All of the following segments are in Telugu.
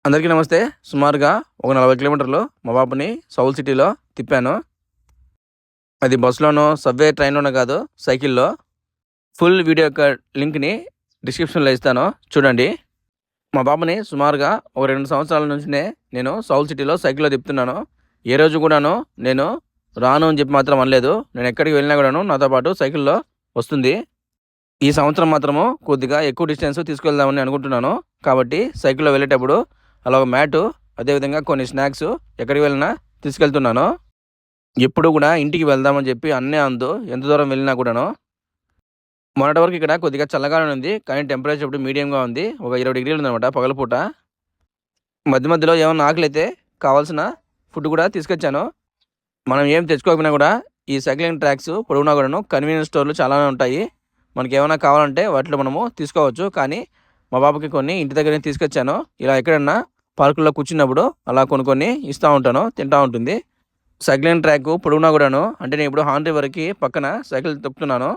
అందరికీ నమస్తే. సుమారుగా ఒక 40 కిలోమీటర్లు మా బాబుని సౌల్ సిటీలో తిప్పాను. అది బస్సులోనో, సబ్వే, ట్రైన్‌లోనో కాదు, సైకిల్‌లో. ఫుల్ వీడియో యొక్క లింక్‌ని డిస్క్రిప్షన్‌లో ఇస్తాను, చూడండి. మా బాబుని సుమారుగా ఒక 2 సంవత్సరాల నుంచినే నేను సౌల్ సిటీలో సైకిల్‌లో తిప్పుతున్నాను. ఏ రోజు కూడాను నేను రాను అని చెప్పి మాత్రం అనలేదు. నేను ఎక్కడికి వెళ్ళినా కూడాను నాతో పాటు సైకిల్‌లో వస్తుంది. ఈ సంవత్సరం మాత్రము కొద్దిగా ఎక్కువ డిస్టెన్స్ తీసుకెళ్దామని అనుకుంటున్నాను. కాబట్టి సైకిల్లో వెళ్ళేటప్పుడు అలా ఒక మ్యాటు, అదేవిధంగా కొన్ని స్నాక్స్ ఎక్కడికి వెళ్ళినా తీసుకెళ్తున్నాను. ఎప్పుడు కూడా ఇంటికి వెళ్దామని చెప్పి అన్నే అందు, ఎంత దూరం వెళ్ళినా కూడాను. మొన్నటి వరకు ఇక్కడ కొద్దిగా చల్లగానే ఉంది, కానీ టెంపరేచర్ ఇప్పుడు మీడియంగా ఉంది. ఒక 20 డిగ్రీలు ఉందన్నమాట పగలపూట. మధ్య మధ్యలో ఏమన్నా ఆకలితే కావాల్సిన ఫుడ్ కూడా తీసుకొచ్చాను. మనం ఏం తెచ్చుకోకపోయినా కూడా ఈ సైక్లింగ్ ట్రాక్స్ పొడవునా కూడాను కన్వీనియన్స్ స్టోర్లు చాలానే ఉంటాయి. మనకి ఏమైనా కావాలంటే వాటిలో మనము తీసుకోవచ్చు. కానీ మా బాబుకి కొన్ని ఇంటి దగ్గర తీసుకొచ్చాను. ఇలా ఎక్కడన్నా పార్కుల్లో కూర్చున్నప్పుడు అలా కొన్ని ఇస్తూ ఉంటాను, తింటూ ఉంటుంది. సైక్లింగ్ ట్రాక్ పొడవునా కూడాను, అంటే నేను ఇప్పుడు హాన్ రివర్కి పక్కన సైకిల్ తొక్కుతున్నాను.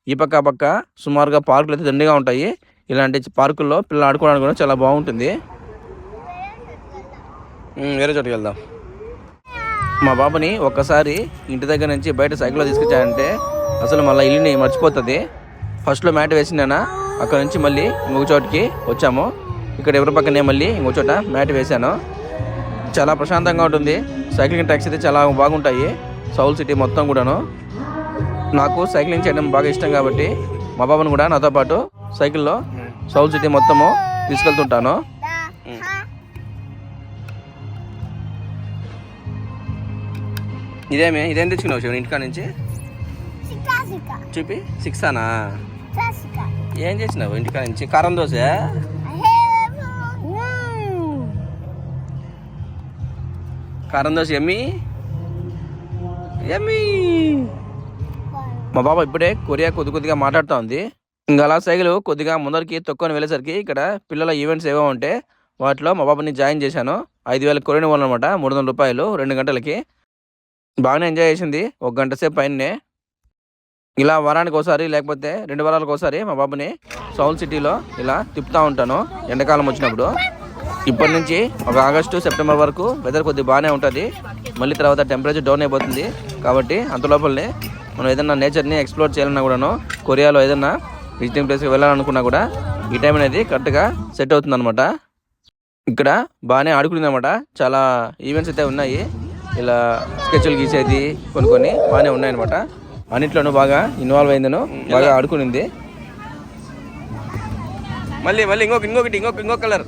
ఈ పక్క సుమారుగా పార్కులు అయితే దండిగా ఉంటాయి. ఇలాంటి పార్కుల్లో పిల్లలు ఆడుకోవడానికి కూడా చాలా బాగుంటుంది. వేరే చోటుకి వెళ్దాం. మా బాబుని ఒక్కసారి ఇంటి దగ్గర నుంచి బయట సైకిల్లో తీసుకొచ్చానంటే అసలు మళ్ళీ ఇల్లుని మర్చిపోతుంది. ఫస్ట్లో మ్యాట్ వేసినానా, అక్కడ నుంచి మళ్ళీ ఇంకొక చోటుకి వచ్చాము. ఇక్కడ ఎవరి పక్కనే మళ్ళీ ఇంకొక చోట మ్యాట్ వేశాను. చాలా ప్రశాంతంగా ఉంటుంది. సైక్లింగ్ ట్రాక్స్ అయితే చాలా బాగుంటాయి సౌల్ సిటీ మొత్తం కూడాను. నాకు సైక్లింగ్ చేయడం బాగా ఇష్టం కాబట్టి మా బాబుని కూడా నాతో పాటు సైకిల్లో సౌల్ సిటీ మొత్తము తీసుకెళ్తుంటాను. ఇదేం తెచ్చుకున్నావు శివన్ ఇంటికా నుంచి? చూపి. 6 ఏం చేసినావు ఇంటికా నుంచి? కారం దోశ. కారం దోశ ఎమ్మి. మా బాబా ఇప్పుడే కొరియా కొద్దిగా మాట్లాడుతూ ఉంది. ఇంకా అలా సైకిల్ కొద్దిగా ముందరికి తొక్కుని వెళ్ళేసరికి ఇక్కడ పిల్లల ఈవెంట్స్ ఏవో ఉంటే వాటిలో మా బాబాని జాయిన్ చేశాను. 5,000 కొరియన్ ఇవ్వాలి అనమాట, 300 రూపాయలు 2 గంటలకి. బాగానే ఎంజాయ్ చేసింది. 1 గంట సేపు పైనే. ఇలా వారానికి ఒకసారి లేకపోతే 2 వారాలకు ఒకసారి మా బాబుని సౌల్ సిటీలో ఇలా తిప్పుతూ ఉంటాను ఎండాకాలం వచ్చినప్పుడు. ఇప్పటి నుంచి ఒక ఆగస్టు, సెప్టెంబర్ వరకు వెదర్ కొద్దిగా బాగానే ఉంటుంది. మళ్ళీ తర్వాత టెంపరేచర్ డౌన్ అయిపోతుంది. కాబట్టి అంత లోపలనే మనం ఏదైనా నేచర్ని ఎక్స్ప్లోర్ చేయాలన్నా కూడాను, కొరియాలో ఏదైనా విజిటింగ్ ప్లేస్కి వెళ్ళాలనుకున్నా కూడా ఈ టైం అనేది కరెక్ట్గా సెట్ అవుతుంది అనమాట. ఇక్కడ బాగానే ఆడుకునేది అనమాట. చాలా ఈవెంట్స్ అయితే ఉన్నాయి. ఇలా స్కెచ్లు గీసేది కొన్ని బాగానే ఉన్నాయన్నమాట. అన్నిట్లోనూ బాగా ఇన్వాల్వ్ అయిందను, బాగా ఆడుకునింది. మళ్ళీ ఇంకొక కలర్.